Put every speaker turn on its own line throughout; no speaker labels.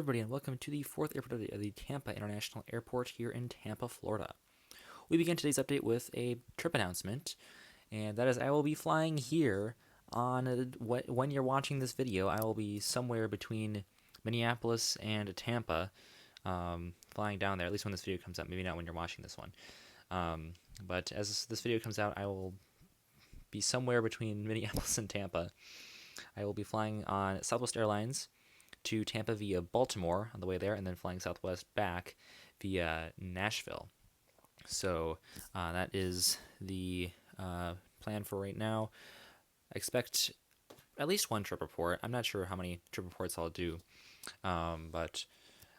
everybody, and welcome to the fourth airport of the Tampa International Airport here in Tampa, Florida. We begin today's update with a trip announcement, and that is I will be flying here on when you're watching this video. I will be somewhere between Minneapolis and Tampa, flying down there, at least when this video comes out. Maybe not when you're watching this one. But as this video comes out, I will be somewhere between Minneapolis and Tampa. I will be flying on Southwest Airlines to Tampa via Baltimore on the way there, and then flying Southwest back via Nashville. So that is the plan for right now. I expect at least one trip report. I'm not sure how many trip reports I'll do, but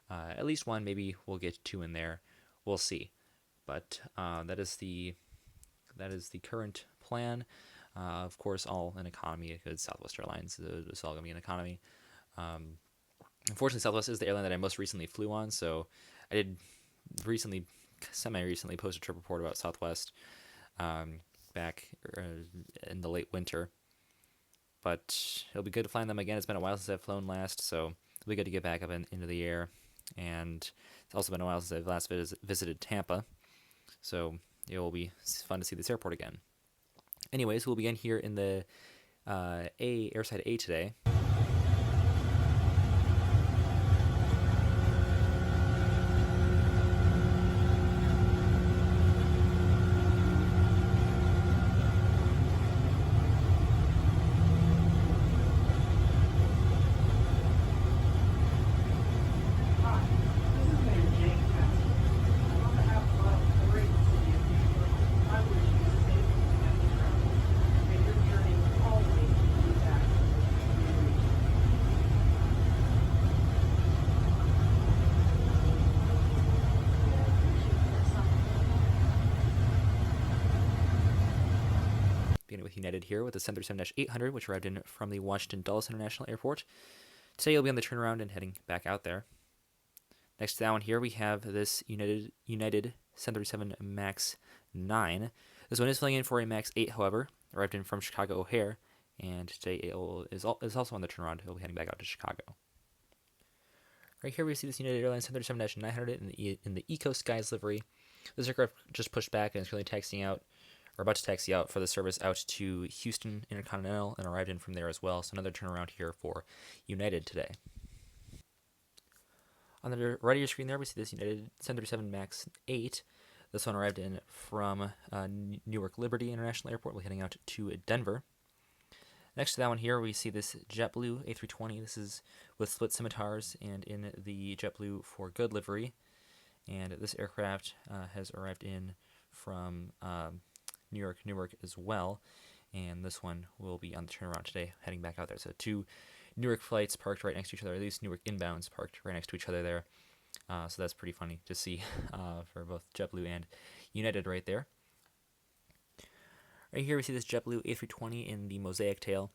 at least one. Maybe we'll get two in there. We'll see. But that is the current plan. Of course, all in economy because Southwest Airlines is all going to be in economy. Unfortunately, Southwest is the airline that I most recently flew on, so I did semi-recently post a trip report about Southwest back in the late winter. But it'll be good to fly them again. It's been a while since I've flown last, so it'll be good to get back up into the air. And it's also been a while since I've last visited Tampa, so it will be fun to see this airport again. Anyways, we'll begin here in the Airside A today. Beginning with United here with the 737-800, which arrived in from the Washington Dulles International Airport. Today you'll be on the turnaround and heading back out there. Next down here we have this United 737 MAX 9. This one is filling in for a MAX 8, however. Arrived in from Chicago O'Hare, and today it is also on the turnaround. It'll be heading back out to Chicago. Right here we see this United Airlines 737-900 in the Eco Skies livery. This aircraft just pushed back and is currently about to taxi out for the service out to Houston Intercontinental and arrived in from there as well. So another turnaround here for United today. On the right of your screen there, we see this United 737 MAX 8. This one arrived in from Newark Liberty International Airport. We're heading out to Denver. Next to that one here, we see this JetBlue A320. This is with split scimitars and in the JetBlue for Good livery. And this aircraft has arrived in from Newark as well, and this one will be on the turnaround today, heading back out there. So two Newark flights parked right next to each other, or at least Newark inbounds parked right next to each other there. So that's pretty funny to see for both JetBlue and United right there. Right here we see this JetBlue A320 in the Mosaic tail.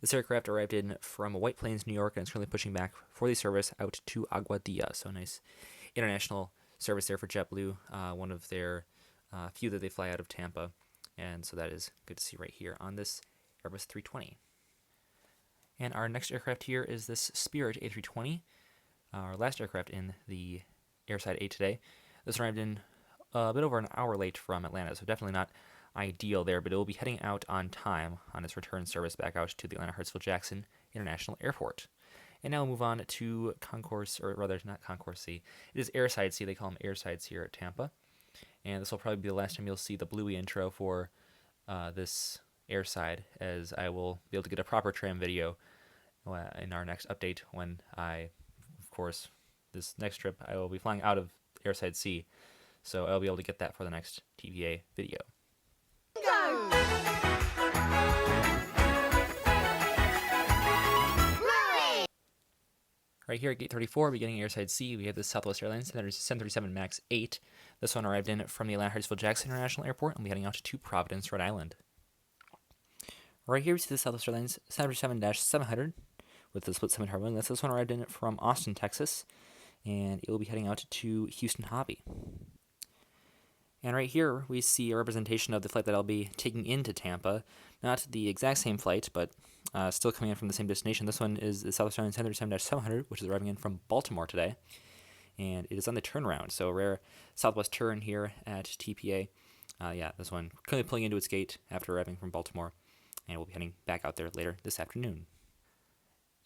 This aircraft arrived in from White Plains, New York, and it's currently pushing back for the service out to Aguadilla. So nice international service there for JetBlue, one of their few that they fly out of Tampa. And so that is good to see right here on this Airbus 320. And our next aircraft here is this Spirit A320, our last aircraft in the Airside A today. This arrived in a bit over an hour late from Atlanta, so definitely not ideal there, but it will be heading out on time on its return service back out to the Atlanta-Hartsfield-Jackson International Airport. And now we'll move on to Concourse, or rather not Concourse C. It is Airside C. They call them Airsides here at Tampa. And this will probably be the last time you'll see the bluey intro for this Airside, as I will be able to get a proper tram video in our next update when of course, this next trip I will be flying out of Airside C, so I'll be able to get that for the next TPA video. Go! Right here at Gate 34, beginning Airside C, we have the Southwest Airlines 737 MAX 8. This one arrived in from the Atlanta-Hartsfield-Jackson International Airport and will be heading out to Providence, Rhode Island. Right here we see the Southwest Airlines 737-700 with the split scimitar wing. This one arrived in from Austin, Texas, and it will be heading out to Houston Hobby. And right here, we see a representation of the flight that I'll be taking into Tampa. Not the exact same flight, but still coming in from the same destination. This one is the South Australian 737-700, which is arriving in from Baltimore today, and it is on the turnaround. So a rare Southwest turn here at TPA. This one currently pulling into its gate after arriving from Baltimore, and we'll be heading back out there later this afternoon.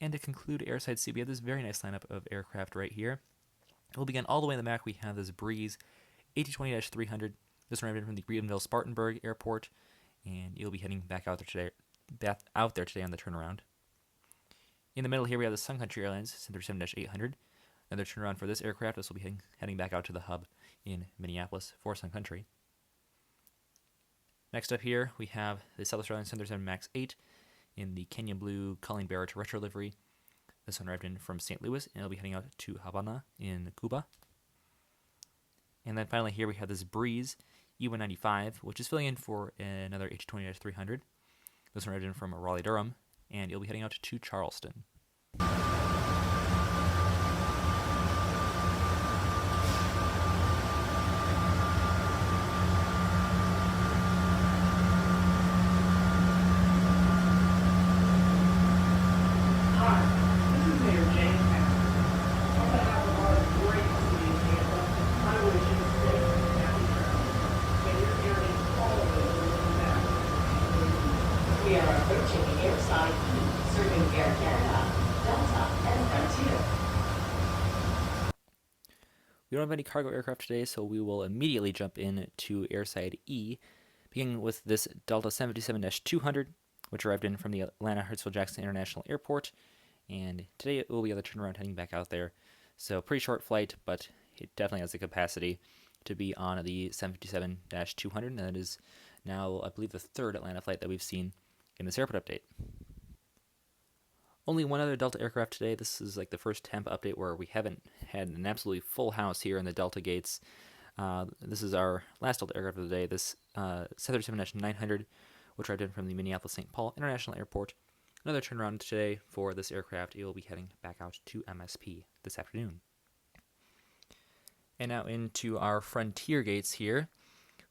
And to conclude Airside C, we have this very nice lineup of aircraft right here. We'll begin all the way in the back. We have this Breeze A220-300. This one arrived in from the Greenville-Spartanburg Airport, and you'll be heading back out there today on the turnaround. In the middle here, we have the Sun Country Airlines 737-800. Another turnaround for this aircraft. This will be heading back out to the hub in Minneapolis for Sun Country. Next up here, we have the South Australian 737 MAX 8 in the Kenya Blue Culling Barrett retro livery. This one arrived in from St. Louis, and it'll be heading out to Havana in Cuba. And then finally here we have this Breeze E195, which is filling in for another A220-300. This one arrived in from Raleigh, Durham, and it'll be heading out to Charleston.
We are approaching Airside E, serving Air Canada, Delta, and Frontier.
We don't have any cargo aircraft today, so we will immediately jump in to Airside E, beginning with this Delta 757-200, which arrived in from the Atlanta Hartsfield-Jackson International Airport, and today it will be on the turnaround heading back out there. So pretty short flight, but it definitely has the capacity to be on the 757-200, and that is now, I believe, the third Atlanta flight that we've seen in this airport update. Only one other Delta aircraft today. This is like the first Tampa update where we haven't had an absolutely full house here in the Delta gates. This is our last Delta aircraft of the day, this 737-900, which arrived in from the Minneapolis-St. Paul International Airport. Another turnaround today for this aircraft. It will be heading back out to MSP this afternoon. And now into our Frontier gates here.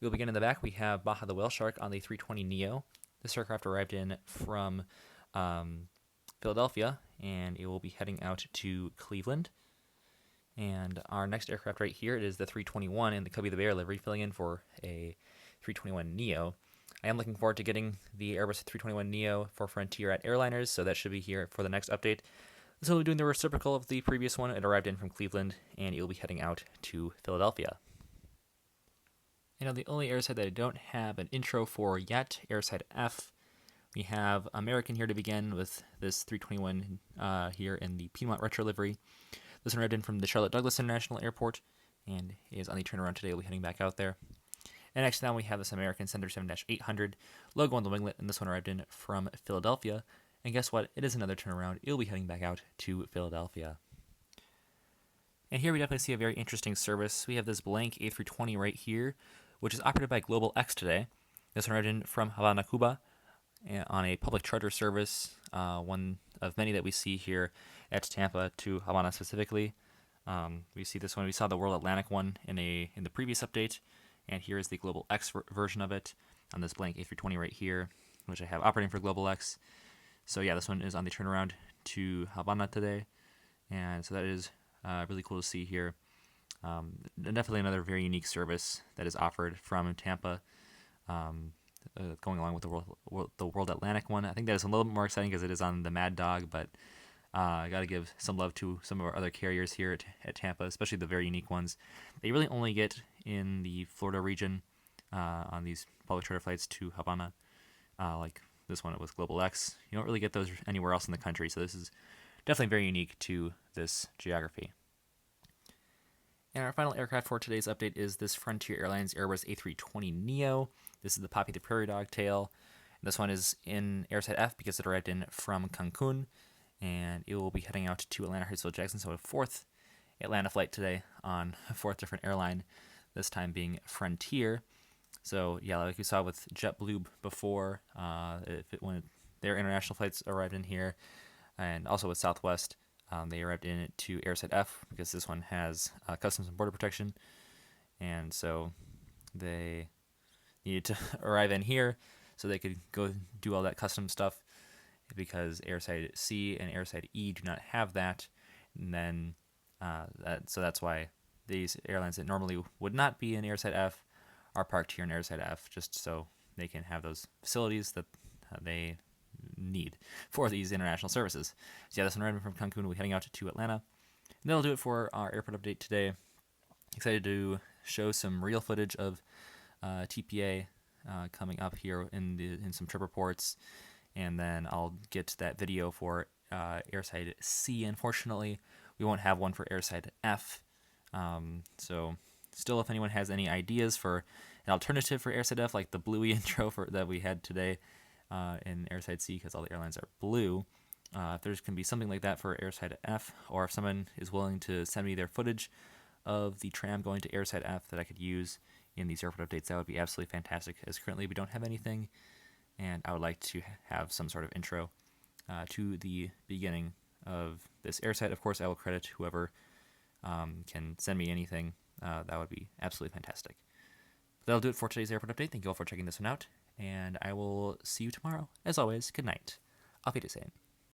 We'll begin in the back. We have Baja the Whale Shark on the 320neo. This aircraft arrived in from Philadelphia, and it will be heading out to Cleveland. And our next aircraft right here, it is the 321 in the Cubby the Bear livery, filling in for a 321neo. I am looking forward to getting the Airbus 321neo for Frontier at Airliners, so that should be here for the next update. This will be doing the reciprocal of the previous one. It arrived in from Cleveland, and it will be heading out to Philadelphia. And now the only Airside that I don't have an intro for yet, Airside F. We have American here to begin with this 321 here in the Piedmont Retro livery. This one arrived in from the Charlotte Douglas International Airport and is on the turnaround today. We'll be heading back out there. And next now we have this American 737-800 logo on the winglet, and this one arrived in from Philadelphia. And guess what? It is another turnaround. It'll be heading back out to Philadelphia. And here we definitely see a very interesting service. We have this blank A320 right here, which is operated by Global X today. This one arrived in from Havana, Cuba, on a public charter service, one of many that we see here at Tampa to Havana specifically. We see this one. We saw the World Atlantic one in the previous update, and here is the Global X version of it on this blank A320 right here, which I have operating for Global X. So yeah, this one is on the turnaround to Havana today, and so that is really cool to see here. Definitely another very unique service that is offered from Tampa, going along with the World Atlantic one. I think that is a little bit more exciting because it is on the Mad Dog, but I got to give some love to some of our other carriers here at Tampa, especially the very unique ones. They really only get in the Florida region on these public charter flights to Havana, like this one with Global X. You don't really get those anywhere else in the country, so this is definitely very unique to this geography. And our final aircraft for today's update is this Frontier Airlines Airbus A320neo. This is the Poppy the Prairie Dog tail. This one is in Airside F because it arrived in from Cancun, and it will be heading out to Atlanta Hartsfield-Jackson, so a fourth Atlanta flight today on a fourth different airline, this time being Frontier. So yeah, like we saw with JetBlue before, when their international flights arrived in here, and also with Southwest, they arrived in to Airside F because this one has Customs and Border Protection, and so they needed to arrive in here so they could go do all that custom stuff. because Airside C and Airside E do not have that. And then so that's why these airlines that normally would not be in Airside F are parked here in Airside F, just so they can have those facilities that they need for these international services. So yeah, this one right from Cancun. We'll be heading out to Atlanta. And that'll do it for our airport update today. Excited to show some real footage of TPA coming up here in some trip reports, and then I'll get that video for Airside C. Unfortunately, we won't have one for Airside F. So still, if anyone has any ideas for an alternative for Airside F, like the bluey intro that we had today in Airside C, because all the airlines are blue, if there can be something like that for Airside F, or if someone is willing to send me their footage of the tram going to Airside F that I could use in these airport updates, that would be absolutely fantastic, as currently we don't have anything, and I would like to have some sort of intro to the beginning of this Airside. Of course, I will credit whoever can send me anything. That would be absolutely fantastic. That'll do it for today's airport update. Thank you all for checking this one out, and I will see you tomorrow. As always, good night. Auf Wiedersehen.